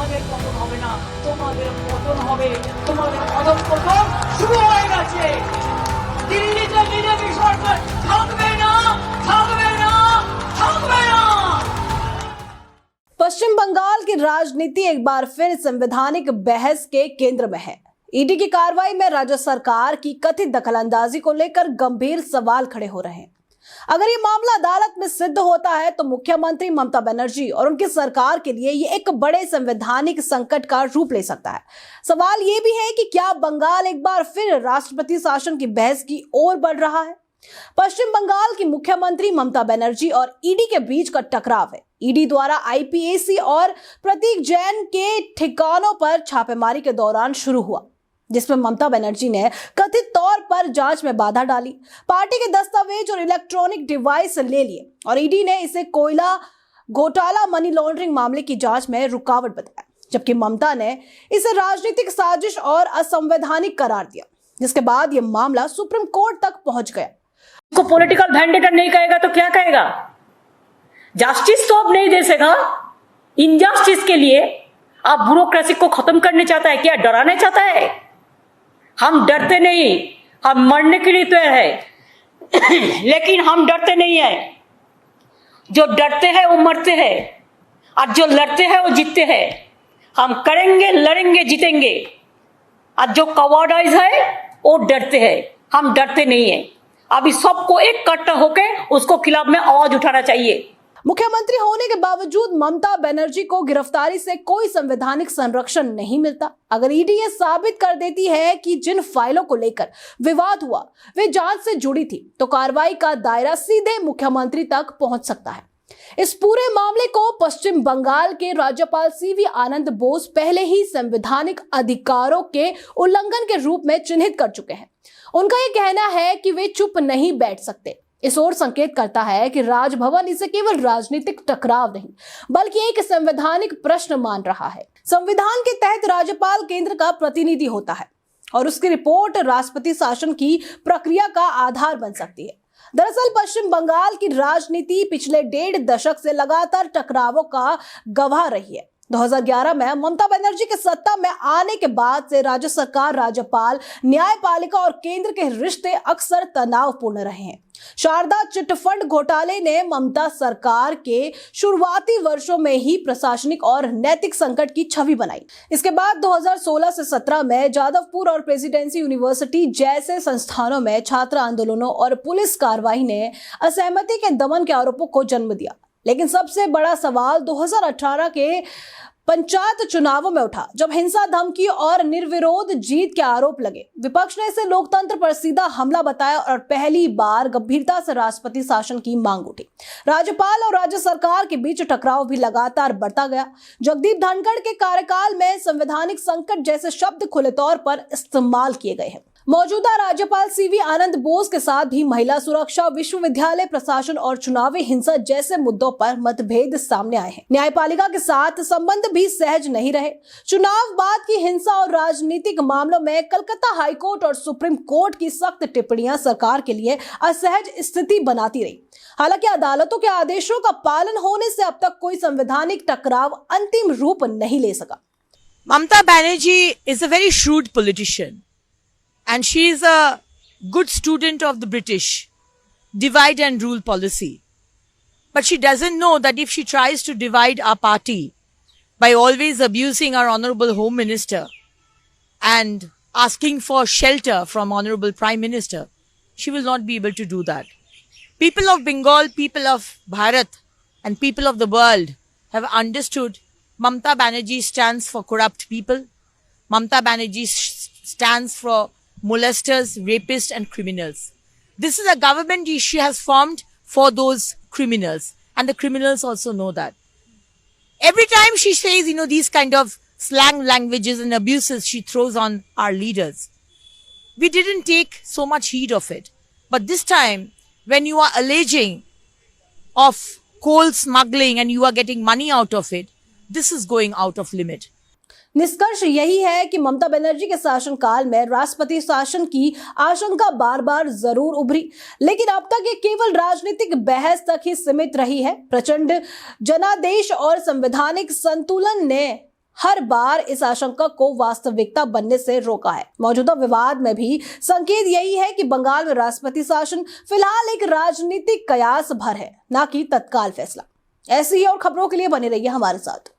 আমাদের পতন হবে না, তোমাদের পতন হবে, তোমাদের অধঃপতন শুরু হয়ে গেছে। দিল্লিতে বিজেপি সরকার থাকবে না, থাকবে না, থাকবে না। पश्चिम बंगाल की राजनीति एक बार फिर संवैधानिक बहस के केंद्र में है। ईडी की कार्रवाई में राज्य सरकार की कथित दखलंदाजी को लेकर गंभीर सवाल खड़े हो रहे हैं। अगर ये मामला अदालत में सिद्ध होता है तो मुख्यमंत्री ममता बनर्जी और उनकी सरकार के लिए ये एक बड़े संवैधानिक संकट का रूप ले सकता है। सवाल ये भी है कि क्या बंगाल एक बार फिर राष्ट्रपति शासन की बहस की ओर बढ़ रहा है। पश्चिम बंगाल की मुख्यमंत्री ममता बनर्जी और ईडी के बीच का टकराव है। ईडी द्वारा आईपीएसी और प्रतीक जैन के ठिकानों पर छापेमारी के दौरान शुरू हुआ, जिसमें ममता बनर्जी ने कथित तौर पर जांच में बाधा डाली, पार्टी के दस्तावेज और इलेक्ट्रॉनिक डिवाइस ले लिए और ईडी ने इसे कोयला घोटाला मनी लॉन्ड्रिंग मामले की जांच में रुकावट बताया, जबकि ममता ने इसे राजनीतिक साजिश और असंवैधानिक करार दिया, जिसके बाद यह मामला सुप्रीम कोर्ट तक पहुंच गया। को पॉलिटिकल वेंडेटा नहीं कहेगा तो क्या कहेगा? जस्टिस तो अब नहीं दे सकेगा। इनजस्टिस के लिए आप ब्यूरोक्रेसी को खत्म करने चाहता है क्या? डराने चाहता है? हम डरते नहीं, हम मरने के लिए तैयार है लेकिन हम डरते नहीं है। जो डरते हैं वो मरते हैं और जो लड़ते हैं वो जीतते हैं। हम करेंगे, लड़ेंगे, जीतेंगे। और जो कवर्डाइज है वो डरते हैं, हम डरते नहीं है। अभी सबको एक इकट्ठा होकर उसको खिलाफ में आवाज उठाना चाहिए। मुख्यमंत्री होने के बावजूद ममता बनर्जी को गिरफ्तारी से कोई संवैधानिक संरक्षण नहीं मिलता। अगर ईडी ये साबित कर देती है कि जिन फाइलों को लेकर विवाद हुआ वे जांच से जुड़ी थी, तो कार्रवाई का दायरा सीधे मुख्यमंत्री तक पहुंच सकता है। इस पूरे मामले को पश्चिम बंगाल के राज्यपाल सीवी आनंद बोस पहले ही संवैधानिक अधिकारों के उल्लंघन के रूप में चिन्हित कर चुके हैं। उनका यह कहना है कि वे चुप नहीं बैठ सकते। इस ओर संकेत करता है कि राजभवन इसे केवल राजनीतिक टकराव नहीं बल्कि एक संवैधानिक प्रश्न मान रहा है। संविधान के तहत राज्यपाल केंद्र का प्रतिनिधि होता है और उसकी रिपोर्ट राष्ट्रपति शासन की प्रक्रिया का आधार बन सकती है। दरअसल पश्चिम बंगाल की राजनीति पिछले 1.5 दशक से लगातार टकरावों का गवाह रही है। 2011 में ममता बनर्जी के सत्ता में आने के बाद से राज्य सरकार, राज्यपाल, न्यायपालिका और केंद्र के रिश्ते अक्सर तनावपूर्ण रहे हैं। शारदा चिटफंड घोटाले ने ममता सरकार के शुरुआती वर्षों में ही प्रशासनिक और नैतिक संकट की छवि बनाई। इसके बाद 2016 से 17 में जादवपुर और प्रेसिडेंसी यूनिवर्सिटी जैसे संस्थानों में छात्र आंदोलनों और पुलिस कार्रवाई ने असहमति के दमन के आरोपों को जन्म दिया। लेकिन सबसे बड़ा सवाल 2018 के पंचायत चुनावों में उठा, जब हिंसा, धमकी और निर्विरोध जीत के आरोप लगे। विपक्ष ने इसे लोकतंत्र पर सीधा हमला बताया और पहली बार गंभीरता से राष्ट्रपति शासन की मांग उठी। राज्यपाल और राज्य सरकार के बीच टकराव भी लगातार बढ़ता गया। जगदीप धनखड़ के कार्यकाल में संवैधानिक संकट जैसे शब्द खुले तौर पर इस्तेमाल किए गए हैं। मौजूदा राज्यपाल सीवी आनंद बोस के साथ भी महिला सुरक्षा, विश्वविद्यालय प्रशासन और चुनावी हिंसा जैसे मुद्दों पर मतभेद सामने आए हैं। न्यायपालिका के साथ संबंध भी सहज नहीं रहे। चुनाव बाद की हिंसा और राजनीतिक मामलों में कलकत्ता हाईकोर्ट और सुप्रीम कोर्ट की सख्त टिप्पणियां सरकार के लिए असहज स्थिति बनाती रही। हालांकि अदालतों के आदेशों का पालन होने से अब तक कोई संवैधानिक टकराव अंतिम रूप नहीं ले सका। Mamata Banerjee is a very shrewd politician. And she is a good student of the British divide and rule policy. But she doesn't know that if she tries to divide our party by always abusing our Honorable Home Minister and asking for shelter from Honorable Prime Minister, she will not be able to do that. People of Bengal, people of Bharat and people of the world have understood Mamata Banerjee stands for corrupt people. Mamata Banerjee stands for molesters, rapists and criminals. This is a government she has formed for those criminals, and the criminals also know that. Every time she says, these kind of slang languages and abuses she throws on our leaders, we didn't take so much heed of it. But this time, when you are alleging of coal smuggling and you are getting money out of it, this is going out of limit. निष्कर्ष यही है कि ममता बनर्जी के शासनकाल में राष्ट्रपति शासन की आशंका बार बार जरूर उभरी, लेकिन अब तक ये केवल राजनीतिक बहस तक ही सीमित रही है। प्रचंड जनादेश और संवैधानिक संतुलन ने हर बार इस आशंका को वास्तविकता बनने से रोका है। मौजूदा विवाद में भी संकेत यही है कि बंगाल में राष्ट्रपति शासन फिलहाल एक राजनीतिक कयास भर है, ना कि तत्काल फैसला। ऐसी ही और खबरों के लिए बने रहिए हमारे साथ।